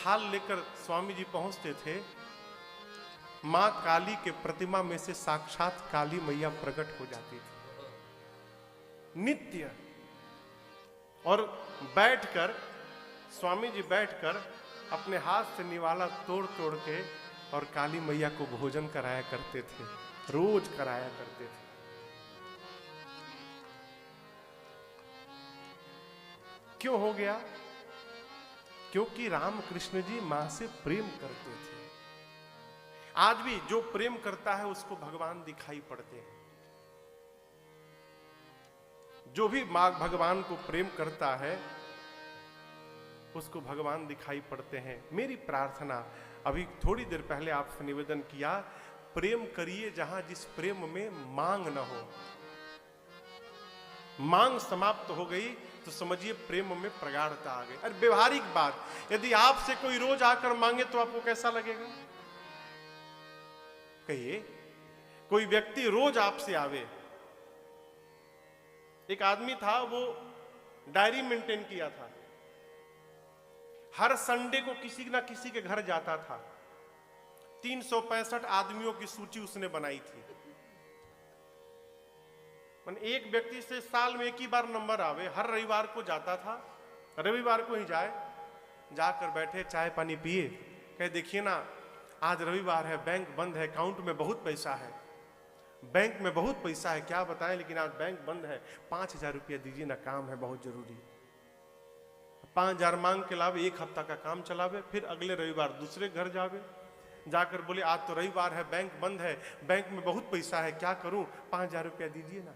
थाल लेकर स्वामी जी पहुंचते थे, मां काली के प्रतिमा में से साक्षात काली मैया प्रकट हो जाती थी नित्य। और बैठकर स्वामी जी बैठकर अपने हाथ से निवाला तोड़ तोड़ के और काली मैया को भोजन कराया करते थे, रोज कराया करते थे। क्यों हो गया? क्योंकि रामकृष्ण जी मां से प्रेम करते थे। आज भी जो प्रेम करता है उसको भगवान दिखाई पड़ते हैं। जो भी मां भगवान को प्रेम करता है उसको भगवान दिखाई पड़ते हैं। मेरी प्रार्थना, अभी थोड़ी देर पहले आपसे निवेदन किया, प्रेम करिए जहां जिस प्रेम में मांग न हो। मांग समाप्त हो गई तो समझिए प्रेम में प्रगाढ़ता आ गई। अरे व्यवहारिक बात, यदि आपसे कोई रोज आकर मांगे तो आपको कैसा लगेगा? कहिए, कोई व्यक्ति रोज आपसे आवे। एक आदमी था, वो डायरी मेंटेन किया था, हर संडे को किसी ना किसी के घर जाता था। 365 आदमियों की सूची उसने बनाई थी। एक व्यक्ति से साल में एक ही बार नंबर आवे, हर रविवार को जाता था, रविवार को ही जाए, जाकर बैठे चाय पानी पिए, कहे देखिए ना आज रविवार है, बैंक बंद है, अकाउंट में बहुत पैसा है, बैंक में बहुत पैसा है, क्या बताएं लेकिन आज बैंक बंद है, 5,000 रुपया दीजिए ना, काम है बहुत जरूरी। 5,000 मांग के लावे, एक हफ्ता का काम चलावे, फिर अगले रविवार दूसरे घर जावे, जाकर बोले आज तो रविवार है, बैंक बंद है, बैंक में बहुत पैसा है, क्या करूं, 5,000 रुपया दीजिए ना।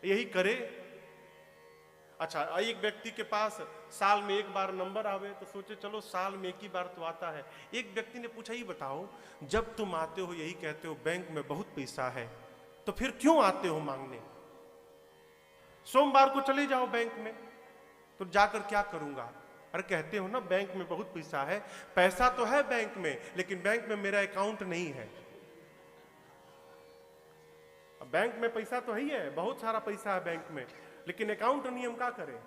यही करे। अच्छा, एक व्यक्ति के पास साल में एक बार नंबर आवे तो सोचे चलो साल में एक ही बार तो आता है। एक व्यक्ति ने पूछा, ये बताओ जब तुम आते हो यही कहते हो बैंक में बहुत पैसा है, तो फिर क्यों आते हो मांगने? सोमवार को चले जाओ बैंक में। तो जाकर क्या करूंगा? अरे कहते हो ना बैंक में बहुत पैसा है, पैसा तो है बैंक में, लेकिन बैंक में मेरा अकाउंट नहीं है। बैंक में पैसा तो ही है, बहुत सारा पैसा है बैंक में, लेकिन अकाउंट नहीं, हम क्या करें?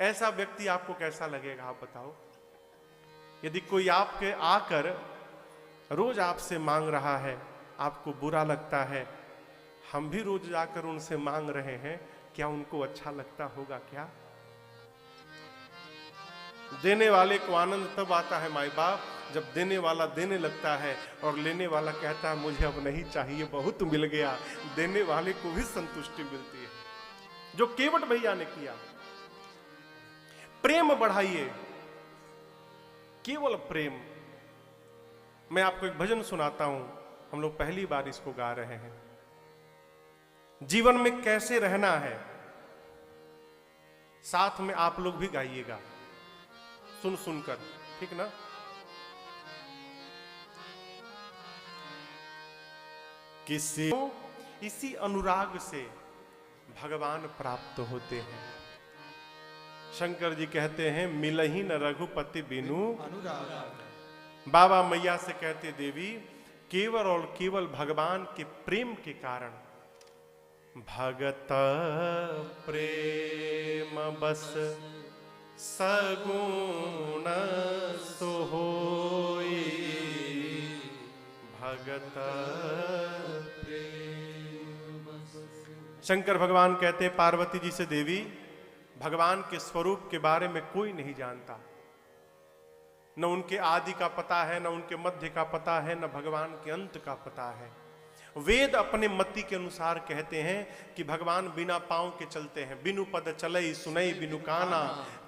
ऐसा व्यक्ति आपको कैसा लगेगा आप बताओ? यदि कोई आपके आकर रोज आपसे मांग रहा है, आपको बुरा लगता है, हम भी रोज जाकर उनसे मांग रहे हैं, क्या उनको अच्छा लगता होगा क्या? देने वाले को आनंद तब आता है माई बाप, जब देने वाला देने लगता है और लेने वाला कहता है मुझे अब नहीं चाहिए, बहुत मिल गया। देने वाले को भी संतुष्टि मिलती है, जो केवट भैया ने किया। प्रेम बढ़ाइए, केवल प्रेम। मैं आपको एक भजन सुनाता हूं, हम लोग पहली बार इसको गा रहे हैं। जीवन में कैसे रहना है, साथ में आप लोग भी गाइएगा सुन सुनकर, ठीक ना? किसी इसी अनुराग से भगवान प्राप्त होते हैं। शंकर जी कहते हैं मिलहि न रघुपति बिनु अनुराग। बाबा मैया से कहते देवी केवल और केवल भगवान के प्रेम के कारण, भगत प्रेम बस सगुण सोई, भगत प्रेम। शंकर भगवान कहते हैं पार्वती जी से देवी भगवान के स्वरूप के बारे में कोई नहीं जानता, न उनके आदि का पता है, न उनके मध्य का पता है, न भगवान के अंत का पता है। वेद अपने मति के अनुसार कहते हैं कि भगवान बिना पांव के चलते हैं, बिनु पद चलई सुनई बिनु काना,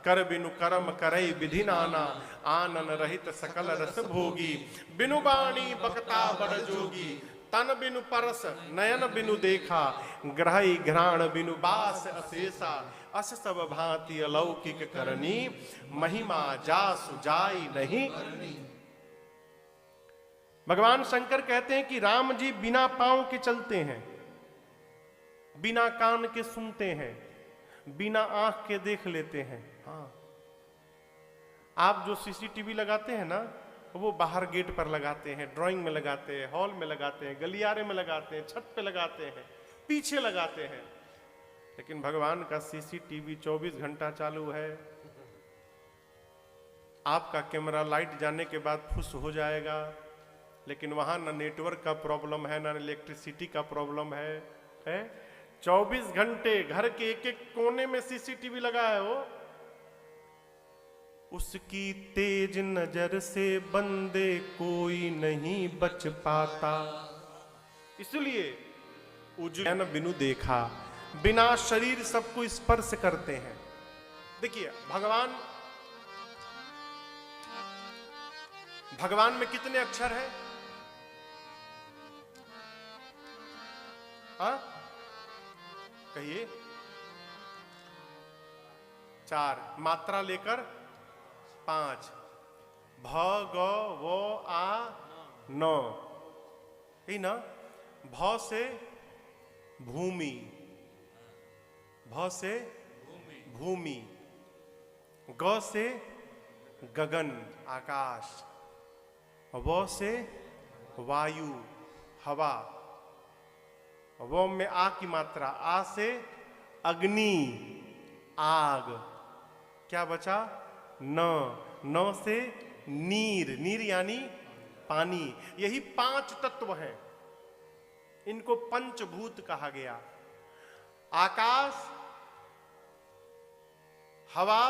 कर बिनु कर्म करई विधि नाना, आनन रहित सकल रस भोगी, बिनु बाणी बकता बड़ जोगी, तन बिनु परस नयन बिनु देखा, ग्रही घ्राण बिनु बास अशेषा, अस सब भांति अलौकिक करनी, महिमा जासु जाई नहीं। भगवान शंकर कहते हैं कि राम जी बिना पांव के चलते हैं, बिना कान के सुनते हैं, बिना आंख के देख लेते हैं। हाँ, आप जो सीसीटीवी लगाते हैं ना, वो बाहर गेट पर लगाते हैं, ड्राइंग में लगाते हैं, हॉल में लगाते हैं, गलियारे में लगाते हैं, छत पे लगाते हैं, पीछे लगाते हैं, लेकिन भगवान का सीसीटीवी 24 घंटा चालू है। आपका कैमरा लाइट जाने के बाद फुस हो जाएगा, लेकिन वहां ना नेटवर्क का प्रॉब्लम है, ना इलेक्ट्रिसिटी का प्रॉब्लम है? 24 घंटे घर के एक एक कोने में सीसीटीवी लगा है। वो उसकी तेज नजर से बंदे कोई नहीं बच पाता, इसलिए उजैन बिनु देखा, बिना शरीर सबको स्पर्श करते हैं। देखिए भगवान में कितने अक्षर हैं? हाँ कहिए। 4, मात्रा लेकर 5, भ ग वो आ 9, यही ना। भ से भूमि, भ से भूमि, ग से गगन आकाश, व से वायु हवा, वो में आ की मात्रा, आ से अग्नि आग, क्या बचा? न से नीर, नीर यानी पानी। यही 5 तत्व हैं, इनको पंचभूत कहा गया। आकाश, हवा,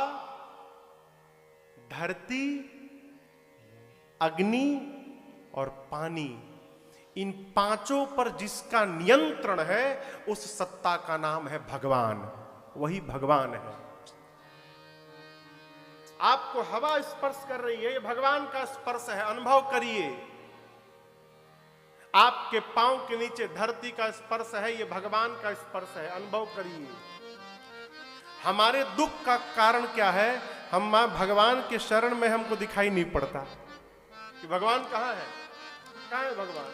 धरती, अग्नि और पानी, इन 5 पर जिसका नियंत्रण है उस सत्ता का नाम है भगवान। वही भगवान है। आपको हवा स्पर्श कर रही है, ये भगवान का स्पर्श है, अनुभव करिए। आपके पांव के नीचे धरती का स्पर्श है, ये भगवान का स्पर्श है, अनुभव करिए। हमारे दुख का कारण क्या है? हम भगवान के शरण में हमको दिखाई नहीं पड़ता कि भगवान कहां है। कहां है भगवान?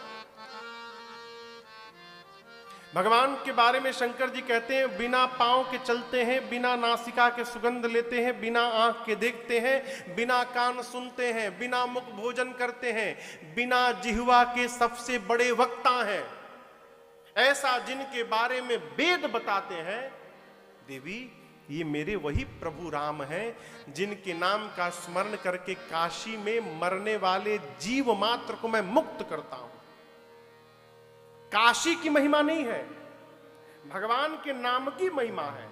भगवान के बारे में शंकर जी कहते हैं, बिना पांव के चलते हैं, बिना नासिका के सुगंध लेते हैं, बिना आंख के देखते हैं, बिना कान सुनते हैं, बिना मुख भोजन करते हैं, बिना जिह्वा के सबसे बड़े वक्ता हैं। ऐसा जिनके बारे में वेद बताते हैं, देवी ये मेरे वही प्रभु राम हैं जिनके नाम का स्मरण करके काशी में मरने वाले जीव मात्र को मैं मुक्त करता हूं। काशी की महिमा नहीं है, भगवान के नाम की महिमा है।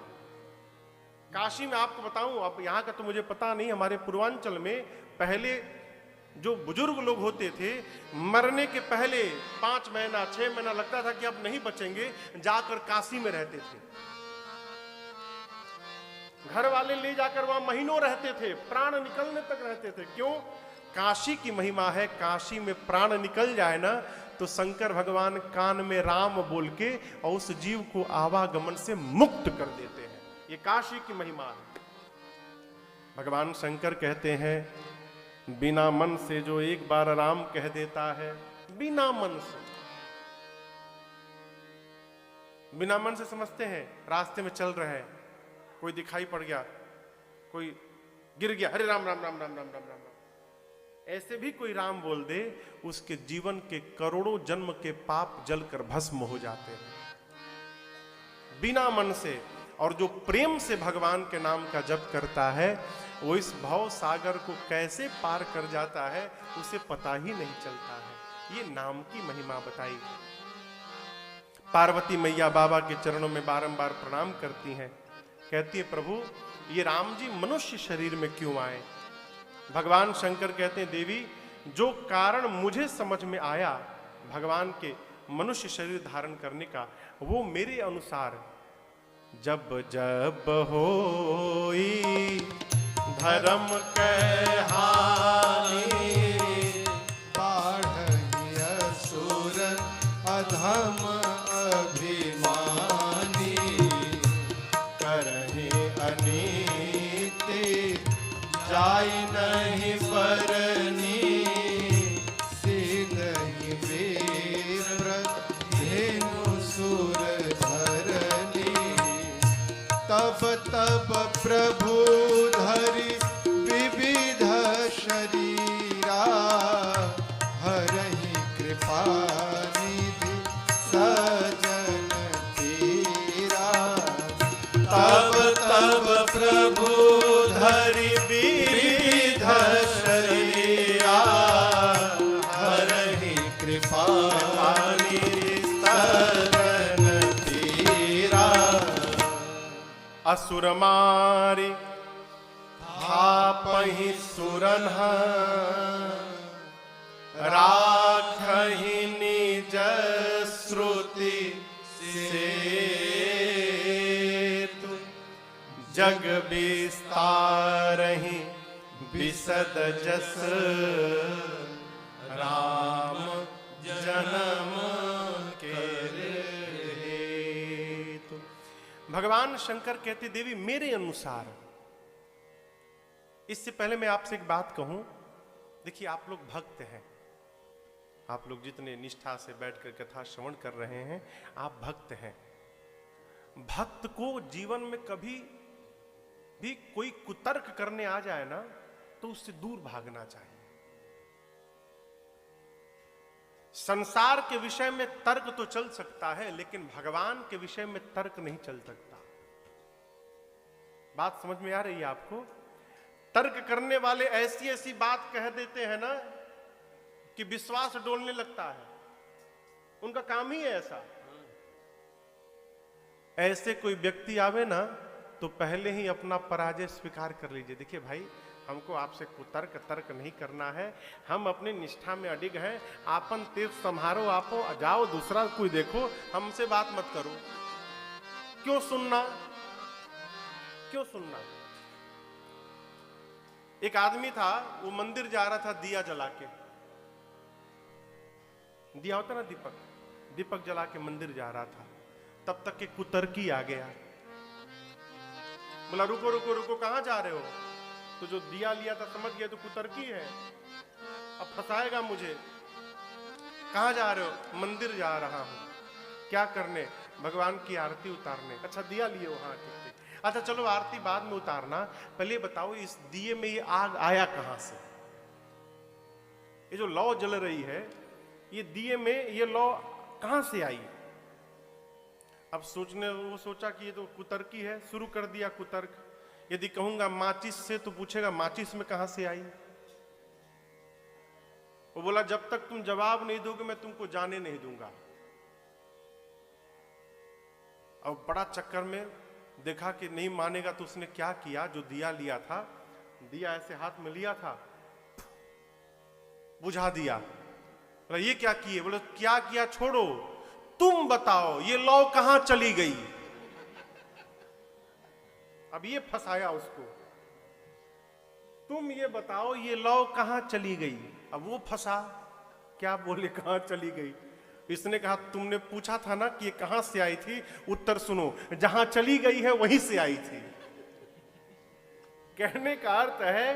काशी में आपको बताऊं, अब यहां का तो मुझे पता नहीं, हमारे पूर्वांचल में पहले जो बुजुर्ग लोग होते थे, मरने के पहले 5 महीना 6 महीना लगता था कि अब नहीं बचेंगे, जाकर काशी में रहते थे। घर वाले ले जाकर वहां महीनों रहते थे, प्राण निकलने तक रहते थे। क्यों? काशी की महिमा है। काशी में प्राण निकल जाए ना तो शंकर भगवान कान में राम बोल के और उस जीव को आवागमन से मुक्त कर देते हैं। ये काशी की महिमा है। भगवान शंकर कहते हैं, बिना मन से जो एक बार राम कह देता है, बिना मन से, बिना मन से समझते हैं, रास्ते में चल रहे हैं, कोई दिखाई पड़ गया, कोई गिर गया, हरे राम राम राम राम राम राम राम, ऐसे भी कोई राम बोल दे, उसके जीवन के करोड़ों जन्म के पाप जलकर भस्म हो जाते हैं। बिना मन से। और जो प्रेम से भगवान के नाम का जप करता है, वो इस भव सागर को कैसे पार कर जाता है उसे पता ही नहीं चलता है। ये नाम की महिमा बताई। पार्वती मैया बाबा के चरणों में बारंबार प्रणाम करती हैं, कहती है, प्रभु ये राम जी मनुष्य शरीर में क्यों आए? भगवान शंकर कहते हैं, देवी जो कारण मुझे समझ में आया भगवान के मनुष्य शरीर धारण करने का, वो मेरे अनुसार जब जब होई धर्म के हानि, बाढ़हि असुर अधम अभिमानी, करहि अनीति जाई नहीं परनी, सीधहि वीर व्रत धेनु सुर धरनी, तब तब प्रभु धरि विविध शरीरा, हरहि कृपा निधि सजन तीरा, तब तब प्रभु धरि विविध असुर मारी थापहि सुरन राखहि निज श्रुति सेतु जग विस्तारहि विशद जस राम जन्म के हेतु। भगवान शंकर कहते देवी मेरे अनुसार। इससे पहले मैं आपसे एक बात कहूं, देखिए आप लोग भक्त हैं, आप लोग जितने निष्ठा से बैठकर कथा श्रवण कर रहे हैं आप भक्त हैं। भक्त को जीवन में कभी भी कोई कुतर्क करने आ जाए ना तो उससे दूर भागना चाहिए। संसार के विषय में तर्क तो चल सकता है लेकिन भगवान के विषय में तर्क नहीं चल सकता। बात समझ में आ रही है आपको? तर्क करने वाले ऐसी ऐसी बात कह देते हैं ना कि विश्वास डोलने लगता है। उनका काम ही है ऐसा। ऐसे कोई व्यक्ति आवे ना तो पहले ही अपना पराजय स्वीकार कर लीजिए। देखिए भाई, हमको आपसे कुतर्क तर्क नहीं करना है, हम अपनी निष्ठा में अडिग हैं। आपन तीर्थ संहारो, आपो जाओ दूसरा कोई देखो, हमसे बात मत करो। क्यों सुनना, क्यों सुनना? एक आदमी था, वो मंदिर जा रहा था दिया जला के। दिया होता ना दीपक, दीपक जला के मंदिर जा रहा था। तब तक के कुतर्की आ गया, बोला रुको रुको रुको, कहां जा रहे हो? तो जो दिया लिया था समझ गया तो कुतर्की है, अब फंसाएगा मुझे। कहां जा रहे हो? मंदिर जा रहा हूं। क्या करने? भगवान की आरती उतारने। अच्छा दिया लिए हो? हाँ ठीक ठीक। अच्छा चलो आरती बाद में उतारना, पहले बताओ इस दिए में ये आग आया कहां से? ये जो लौ जल रही है ये दिए में, ये लौ कहां से आई? अब वो सोचा कि ये तो कुतर्की है, शुरू कर दिया कुतर्क। यदि कहूंगा माचिस से तो पूछेगा माचिस में कहां से आई? वो बोला जब तक तुम जवाब नहीं दोगे मैं तुमको जाने नहीं दूंगा। अब बड़ा चक्कर में देखा कि नहीं मानेगा तो उसने क्या किया, जो दिया लिया था, दिया ऐसे हाथ में लिया था, बुझा दिया। बोला ये क्या किए? बोले क्या किया छोड़ो, तुम बताओ ये लौ कहां चली गई? अब ये फंसाया उसको, तुम ये बताओ ये लौ कहां चली गई? अब वो फंसा, क्या बोले कहां चली गई? इसने कहा तुमने पूछा था ना कि ये कहां से आई थी, उत्तर सुनो, जहां चली गई है वहीं से आई थी। कहने का अर्थ है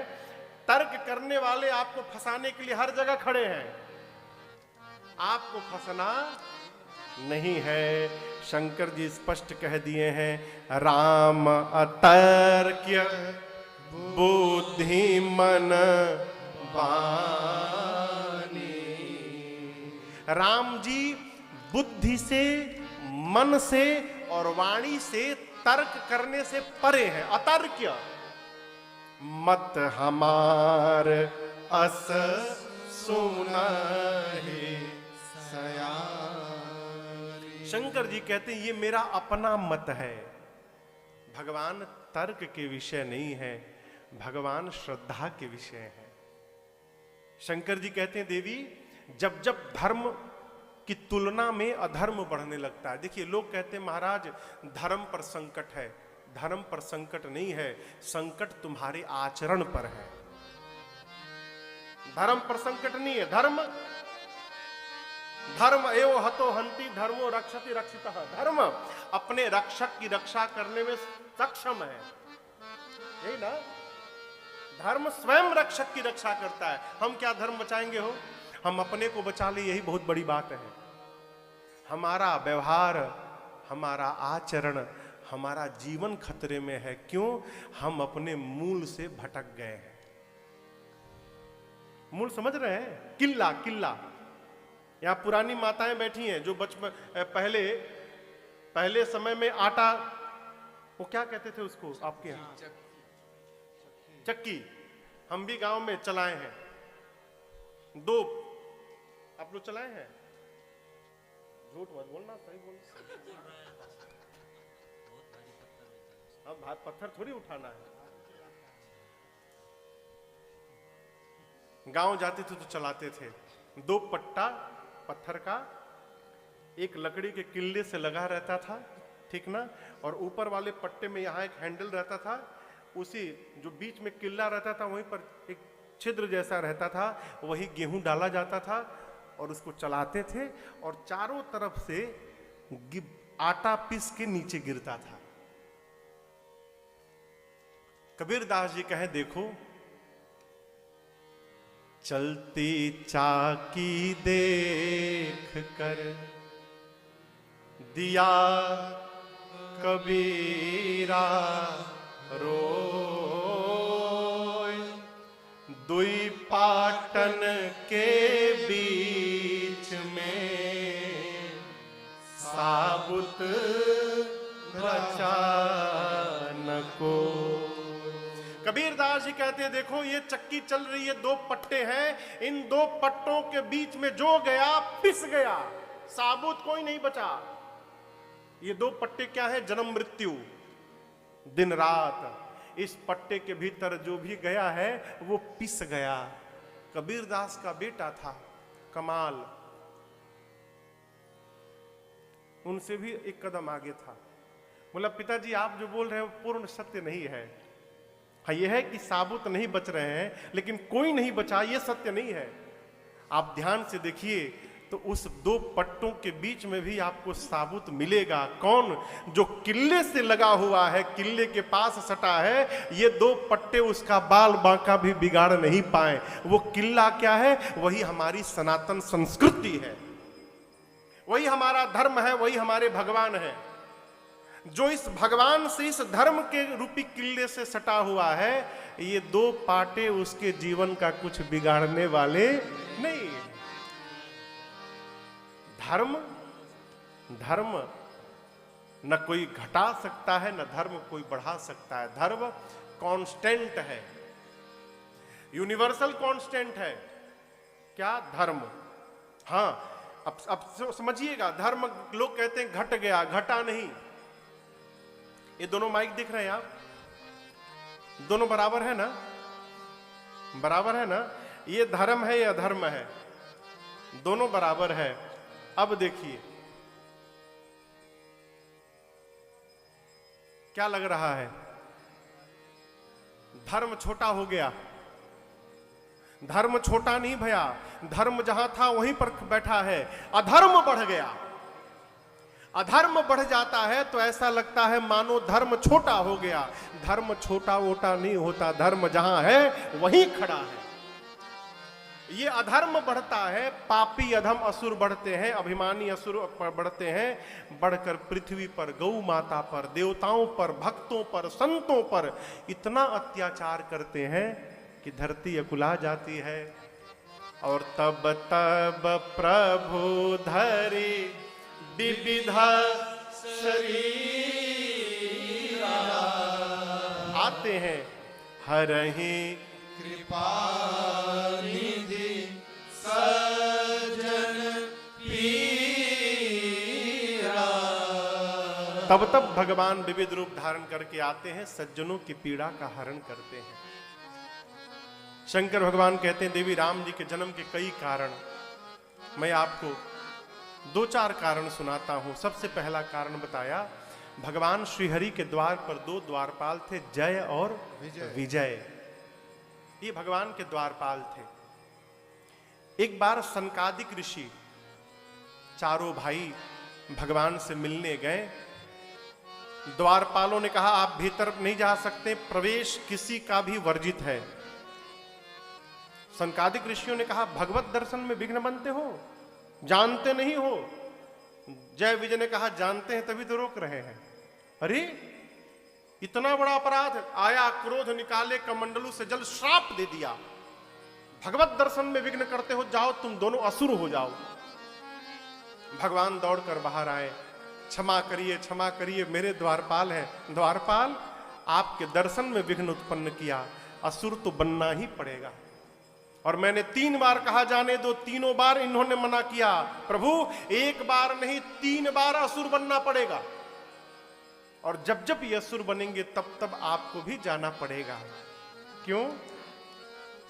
तर्क करने वाले आपको फंसाने के लिए हर जगह खड़े हैं, आपको फंसना नहीं है। शंकर जी स्पष्ट कह दिए हैं, राम अतर्क्य बुद्धि मन बानी। राम जी बुद्धि से, मन से और वाणी से तर्क करने से परे हैं, अतर्क्य। मत हमार अस सुनहि सयारी। शंकर जी कहते हैं ये मेरा अपना मत है। भगवान तर्क के विषय नहीं है, भगवान श्रद्धा के विषय है। शंकर जी कहते हैं देवी जब जब धर्म की तुलना में अधर्म बढ़ने लगता है, देखिए लोग कहते हैं महाराज धर्म पर संकट है, धर्म पर संकट नहीं है, संकट तुम्हारे आचरण पर है। धर्म पर संकट नहीं है, धर्म एवं हतो हंति धर्मो रक्षति रक्षितः। धर्म अपने रक्षक की रक्षा करने में सक्षम है, यही ना? धर्म स्वयं रक्षक की रक्षा करता है। हम क्या धर्म बचाएंगे हो? हम अपने को बचा ले, यही बहुत बड़ी बात है। हमारा व्यवहार, हमारा आचरण, हमारा जीवन खतरे में है। क्यों? हम अपने मूल से भटक गए हैं। मूल समझ रहे हैं? किल्ला, किल्ला। यहां पुरानी माताएं बैठी हैं जो बचपन पहले समय में आटा, वो क्या कहते थे उसको आपके यहाँ? चक्की। हम भी गांव में चलाए हैं, 2 आप लोग चलाए हैं? झूठ मत बोलना, सही बोल। अब भाई पत्थर थोड़ी उठाना है। गांव जाते थे तो चलाते थे, 2 पट्टा पत्थर का, एक लकड़ी के किल्ले से लगा रहता था, ठीक ना, और ऊपर वाले पट्टे में यहाँ एक हैंडल रहता था, उसी जो बीच में किल्ला रहता था वहीं पर एक छिद्र जैसा रहता था, वही गेहूं डाला जाता था और उसको चलाते थे और चारों तरफ से आटा पीस के नीचे गिरता था। कबीरदास जी कहे देखो, चलती चाकी देख कर दिया कबीरा रोय, दुई पाटन के बीच में साबुत बचा न को। कबीरदास जी कहते हैं देखो ये चक्की चल रही है, 2 पट्टे हैं, इन 2 पट्टों के बीच में जो गया पिस गया, साबुत कोई नहीं बचा। ये 2 पट्टे क्या है? जन्म मृत्यु, दिन रात। इस पट्टे के भीतर जो भी गया है वो पिस गया। कबीरदास का बेटा था कमाल, उनसे भी एक कदम आगे था। बोला पिताजी आप जो बोल रहे हैं वो पूर्ण सत्य नहीं है। हाँ ये है कि साबुत नहीं बच रहे हैं, लेकिन कोई नहीं बचा, ये सत्य नहीं है। आप ध्यान से देखिए तो उस 2 पट्टों के बीच में भी आपको साबुत मिलेगा। कौन? जो किले से लगा हुआ है, किले के पास सटा है, ये 2 पट्टे उसका बाल बांका भी बिगाड़ नहीं पाए। वो किला क्या है? वही हमारी सनातन संस्कृति है, वही हमारा धर्म है, वही हमारे भगवान है। जो इस भगवान से, इस धर्म के रूपी किले से सटा हुआ है, ये 2 पाटे उसके जीवन का कुछ बिगाड़ने वाले नहीं। धर्म न कोई घटा सकता है, न धर्म कोई बढ़ा सकता है। धर्म कांस्टेंट है, यूनिवर्सल कांस्टेंट है। क्या? धर्म। हाँ अब समझिएगा, धर्म लोग कहते हैं घट गया, घटा नहीं। ये दोनों माइक दिख रहे हैं आप? दोनों बराबर है ना? बराबर है ना? ये धर्म है, ये अधर्म है, दोनों बराबर है। अब देखिए क्या लग रहा है? धर्म छोटा हो गया। धर्म छोटा नहीं भैया, धर्म जहां था वहीं पर बैठा है। अधर्म बढ़ गया। अधर्म बढ़ जाता है तो ऐसा लगता है मानो धर्म छोटा हो गया। धर्म छोटा वोटा नहीं होता, धर्म जहां है वहीं खड़ा है। ये अधर्म बढ़ता है, पापी अधम असुर बढ़ते हैं, अभिमानी असुर बढ़ते हैं, बढ़कर पृथ्वी पर, गौ माता पर, देवताओं पर, भक्तों पर, संतों पर इतना अत्याचार करते हैं कि धरती अकुला जाती है। और तब प्रभु धरी विविधा शरीर आते हैं, हरहि कृपा निधि सज्जन पीरा। तब भगवान विविध रूप धारण करके आते हैं, सज्जनों की पीड़ा का हरण करते हैं। शंकर भगवान कहते हैं देवी राम जी के जन्म के कई कारण, मैं आपको 2-4 कारण सुनाता हूं। सबसे पहला कारण बताया, भगवान श्रीहरि के द्वार पर 2 द्वारपाल थे, जय और विजय। ये भगवान के द्वारपाल थे। एक बार सनकादिक ऋषि चारों भाई भगवान से मिलने गए। द्वारपालों ने कहा आप भीतर नहीं जा सकते, प्रवेश किसी का भी वर्जित है। सनकादिक ऋषियों ने कहा भगवत दर्शन में विघ्न बनते हो, जानते नहीं हो। जय विजय ने कहा जानते हैं तभी तो रोक रहे हैं। अरे इतना बड़ा अपराध! आया क्रोध निकाले, कमंडलू से जल श्राप दे दिया। भगवत दर्शन में विघ्न करते हो, जाओ तुम दोनों असुर हो जाओ। भगवान दौड़कर बाहर आए, क्षमा करिए मेरे द्वारपाल हैं। द्वारपाल, आपके दर्शन में विघ्न उत्पन्न किया, असुर तो बनना ही पड़ेगा। और मैंने 3 बार कहा जाने दो, तीनों बार इन्होंने मना किया। प्रभु 1 बार नहीं 3 बार असुर बनना पड़ेगा। और जब जब ये असुर बनेंगे तब तब आपको भी जाना पड़ेगा। क्यों?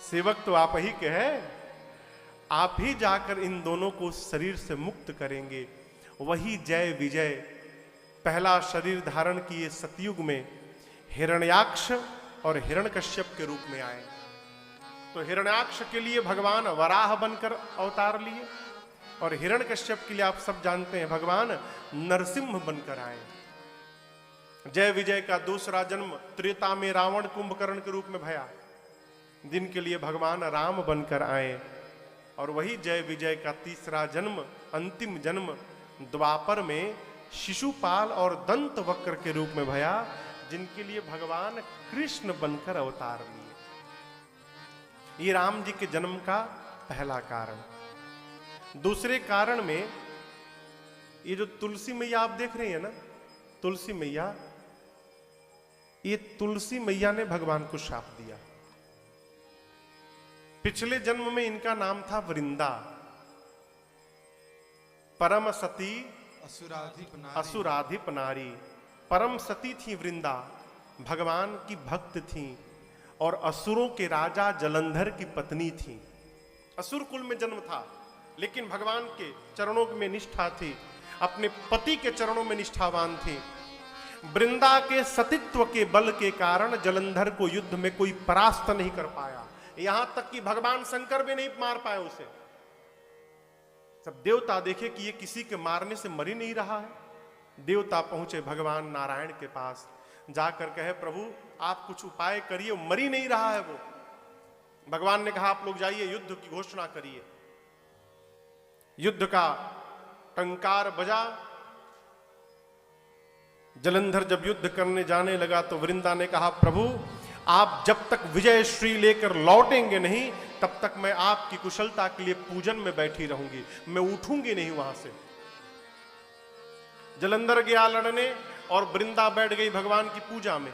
सेवक तो आप ही के हैं, आप ही जाकर इन दोनों को शरीर से मुक्त करेंगे। वही जय विजय पहला शरीर धारण किए सतयुग में हिरण्याक्ष और हिरण्यकश्यप के रूप में आए। तो हिरण्याक्ष के लिए भगवान वराह बनकर अवतार लिए और हिरण्यकश्यप के लिए आप सब जानते हैं भगवान नरसिंह बनकर आए। जय विजय का दूसरा जन्म त्रेता में रावण कुंभकर्ण के रूप में भया, जिनके लिए भगवान राम बनकर आए। और वही जय विजय का तीसरा जन्म अंतिम जन्म द्वापर में शिशुपाल और दंत वक्र के रूप में भया, जिनके लिए भगवान कृष्ण बनकर अवतार लिए। ये राम जी के जन्म का पहला कारण। दूसरे कारण में ये जो तुलसी मैया आप देख रहे हैं ना, तुलसी मैया, ये तुलसी मैया ने भगवान को शाप दिया। पिछले जन्म में इनका नाम था वृंदा, परम सती असुराधिप नारी। परम सती थी वृंदा, भगवान की भक्त थी और असुरों के राजा जलंधर की पत्नी थी। असुर कुल में जन्म था, लेकिन भगवान के चरणों में निष्ठा थी, अपने पति के चरणों में निष्ठावान थी। वृंदा के सतीत्व के बल के कारण जलंधर को युद्ध में कोई परास्त नहीं कर पाया, यहां तक कि भगवान शंकर भी नहीं मार पाए उसे। सब देवता देखे कि ये किसी के मारने से मर ही नहीं रहा है। देवता पहुंचे भगवान नारायण के पास, जाकर कहे प्रभु आप कुछ उपाय करिए, मर ही नहीं रहा है वो। भगवान ने कहा आप लोग जाइए युद्ध की घोषणा करिए। युद्ध का टंकार बजा। जलंधर जब युद्ध करने जाने लगा तो वृंदा ने कहा प्रभु आप जब तक विजय श्री लेकर लौटेंगे नहीं तब तक मैं आपकी कुशलता के लिए पूजन में बैठी रहूंगी, मैं उठूंगी नहीं वहां से। जलंधर गया लड़ने और वृंदा बैठ गई भगवान की पूजा में।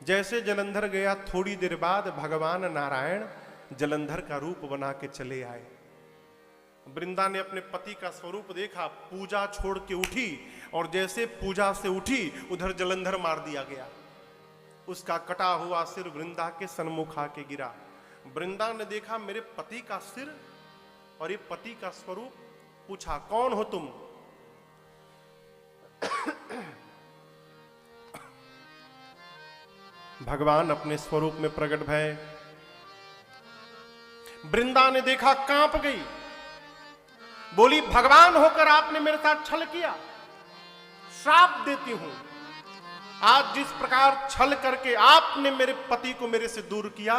जैसे जलंधर गया थोड़ी देर बाद भगवान नारायण जलंधर का रूप बना के चले आए। वृंदा ने अपने पति का स्वरूप देखा, पूजा छोड़ के उठी और जैसे पूजा से उठी उधर जलंधर मार दिया गया। उसका कटा हुआ सिर वृंदा के सन्मुख आके गिरा। वृंदा ने देखा मेरे पति का सिर और ये पति का स्वरूप। पूछा कौन हो तुम? भगवान अपने स्वरूप में प्रकट भय। वृंदा ने देखा, कांप गई, बोली भगवान होकर आपने मेरे साथ छल किया, श्राप देती हूं। आज जिस प्रकार छल करके आपने मेरे पति को मेरे से दूर किया,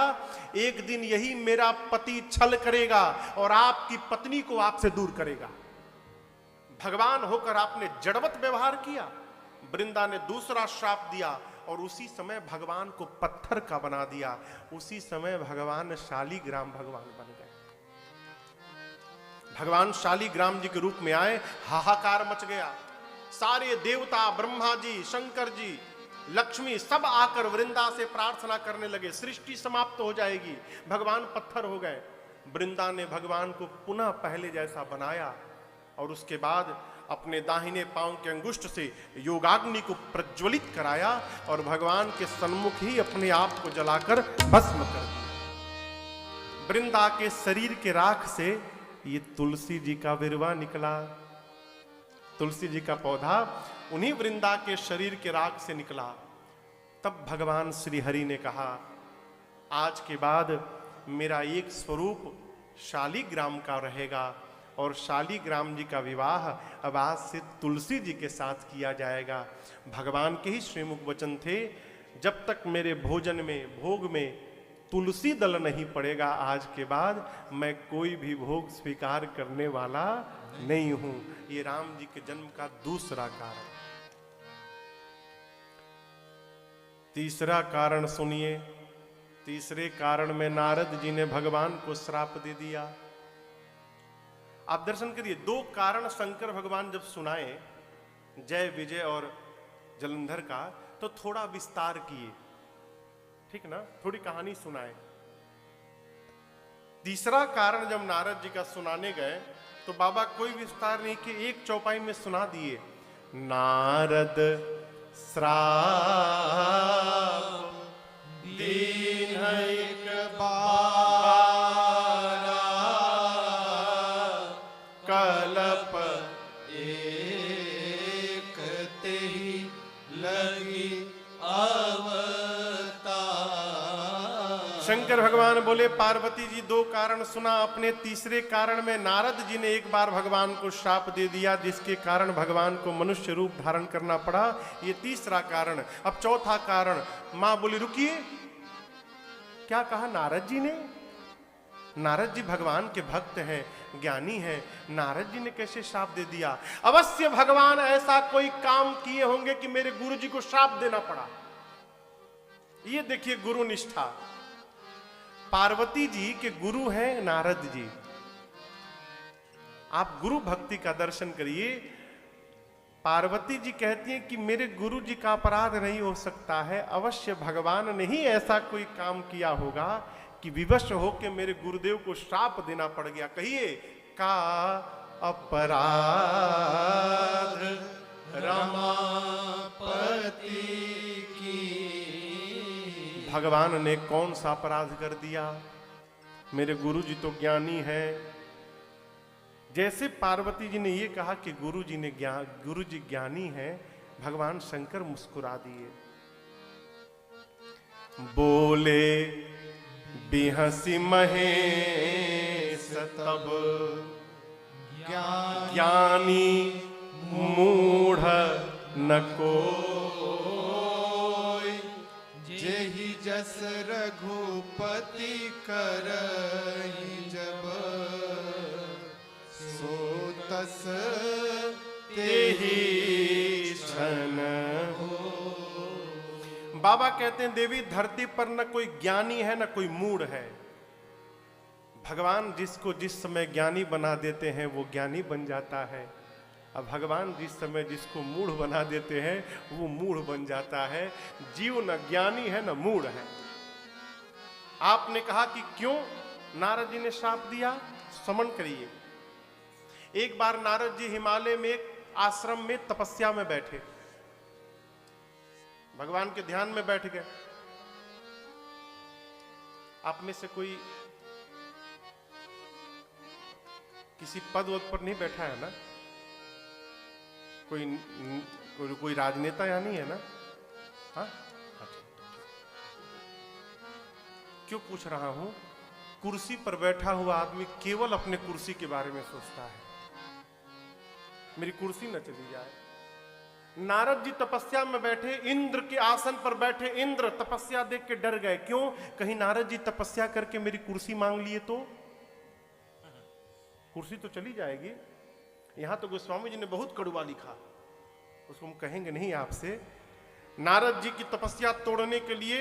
एक दिन यही मेरा पति छल करेगा और आपकी पत्नी को आपसे दूर करेगा। भगवान होकर आपने जड़वत व्यवहार किया। वृंदा ने दूसरा श्राप दिया और उसी समय भगवान को पत्थर का बना दिया। उसी समय भगवान शालीग्राम भगवान बन गए। भगवान शालीग्राम जी के रूप में आए, हाहाकार मच गया। सारे देवता, ब्रह्मा जी, शंकर जी, लक्ष्मी सब आकर वृंदा से प्रार्थना करने लगे, सृष्टि समाप्त हो जाएगी। भगवान पत्थर हो गए। वृंदा ने भगवान को पुनः पहले जैसा बनाया और उसके बाद अपने दाहिने पांव के अंगुष्ठ से योगाग्नि को प्रज्वलित कराया और भगवान के सन्मुख ही अपने आप को जलाकर भस्म कर दिया। वृंदा के शरीर के राख से ये तुलसी जी का विरवा निकला। तुलसी जी का पौधा उन्हीं वृंदा के शरीर के राख से निकला। तब भगवान श्री हरि ने कहा आज के बाद मेरा एक स्वरूप शालीग्राम का रहेगा और शालीग्राम जी का विवाह अब आज से तुलसी जी के साथ किया जाएगा। भगवान के ही श्रीमुख वचन थे, जब तक मेरे भोजन में, भोग में तुलसी दल नहीं पड़ेगा आज के बाद मैं कोई भी भोग स्वीकार करने वाला नहीं हूं। ये राम जी के जन्म का दूसरा कारण। तीसरा कारण सुनिए। तीसरे कारण में नारद जी ने भगवान को श्राप दे दिया। आप दर्शन करिए, दो कारण शंकर भगवान जब सुनाए जय विजय और जलंधर का, तो थोड़ा विस्तार किए, ठीक ना, थोड़ी कहानी सुनाए। तीसरा कारण जब नारद जी का सुनाने गए तो बाबा कोई विस्तार नहीं कि एक चौपाई में सुना दिए। नारद श्राप दीन एक बारा कलप एक तेहि लगी अवतार। शंकर भगवान बोले पार्वती जी, दो कारण सुना, अपने तीसरे कारण में नारद जी ने एक बार भगवान को श्राप दे दिया, जिसके कारण भगवान को मनुष्य रूप धारण करना पड़ा। ये तीसरा कारण। अब चौथा कारण। मां बोली रुकिए, क्या कहा नारद जी ने? नारद जी भगवान के भक्त हैं, ज्ञानी हैं, नारद जी ने कैसे श्राप दे दिया? अवश्य भगवान ऐसा कोई काम किए होंगे कि मेरे गुरु जी को श्राप देना पड़ा। ये देखिए गुरु निष्ठा। पार्वती जी के गुरु हैं नारद जी। आप गुरु भक्ति का दर्शन करिए। पार्वती जी कहती हैं कि मेरे गुरु जी का अपराध नहीं हो सकता है, अवश्य भगवान ने ही ऐसा कोई काम किया होगा कि विवश होकर मेरे गुरुदेव को श्राप देना पड़ गया। कहिए, का अपराध रमापति की। भगवान ने कौन सा अपराध कर दिया? मेरे गुरु जी तो ज्ञानी हैं। जैसे पार्वती जी ने ये कहा कि गुरु जी ज्ञानी हैं, भगवान शंकर मुस्कुरा दिए। बोले बिहसी महेश तब ज्ञानी मूढ़ न कोई। जेहि जस रघुपति करहि जब सो तस तेहि क्षण हो। बाबा कहते हैं देवी, धरती पर न कोई ज्ञानी है न कोई मूढ़ है। भगवान जिसको जिस समय ज्ञानी बना देते हैं वो ज्ञानी बन जाता है, अब भगवान जिस समय जिसको मूढ़ बना देते हैं वो मूढ़ बन जाता है। जीव न ज्ञानी है न मूढ़ है। आपने कहा कि क्यों नारद जी ने श्राप दिया? समन करिए। एक बार नारद जी हिमालय में एक आश्रम में तपस्या में बैठे, भगवान के ध्यान में बैठ गए। आप में से कोई किसी पद वद पर नहीं बैठा है ना? कोई राजनेता या नहीं है ना? हाँ, क्यों पूछ रहा हूं? कुर्सी पर बैठा हुआ आदमी केवल अपने कुर्सी के बारे में सोचता है, मेरी कुर्सी न चली जाए। नारद जी तपस्या में बैठे, इंद्र के आसन पर बैठे। इंद्र तपस्या देख के डर गए। क्यों? कहीं नारद जी तपस्या करके मेरी कुर्सी मांग लिए तो कुर्सी तो चली जाएगी। यहां तो गोस्वामी जी ने बहुत कड़वा लिखा, उसको हम कहेंगे नहीं आपसे। नारद जी की तपस्या तोड़ने के लिए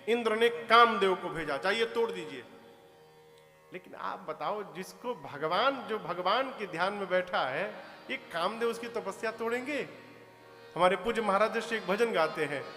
इंद्र ने कामदेव को भेजा, जाइए तोड़ दीजिए। लेकिन आप बताओ, जिसको जो भगवान के ध्यान में बैठा है, ये कामदेव उसकी तपस्या तोड़ेंगे? हमारे पूज्य महाराज से एक भजन गाते हैं,